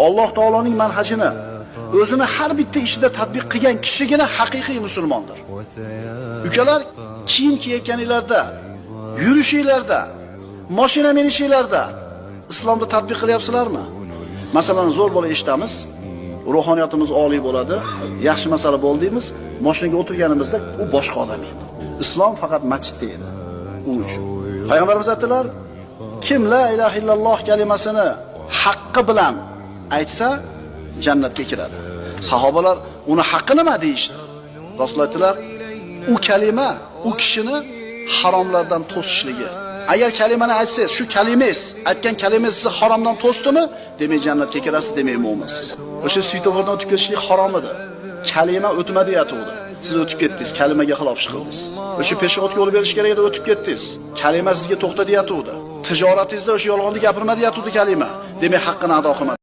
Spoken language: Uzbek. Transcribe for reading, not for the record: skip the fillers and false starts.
Alloh taoloning manhajini o'zini har bitta ishida tatbiq qilgan kishigina haqiqiy musulmondir. Ukalar, kiyim kiyayotganinglarda, yurishinglarda, mashina minishinglarda islomni tatbiq qilyapsizlarmi? Masalan, zo'r bola eshitamiz, ruhoniyatimiz oliy bo'ladi, yaxshi masala bo'ldi deymiz, mashinaga o'tirganimizda u boshqa odam edi. Islom faqat masjidda edi. U uchun payg'ambarimiz aytdilar, kim la ilaha illalloh kalimasini haqqi bilan aytsa jannatga kiradi. Sahobalar uni haqqi nima deyishdi? Rasululloh aytdilar, u kalima u kishini haromlardan to'sishligi. Agar kalimani aytsangiz, shu kalimangiz, aytgan kalimangiz sizni haromdan to'sdimi, demak jannatga kirasiz, demak mu'minsiz. O'sha svetofordan o'tib ketishlik harom edi. Kalima o'tmadi yatuvdi. Siz o'tib ketdingiz, kalimaga xilof qildingiz. O'sha peshobga yo'l berish kerak edi, o'tib ketdingiz. Kalima sizga to'xta deyatuvdi. Tijoratingizda o'sha yolg'onni gapirma deyatuvdi kalima. Demak haqqini ado qilmadi.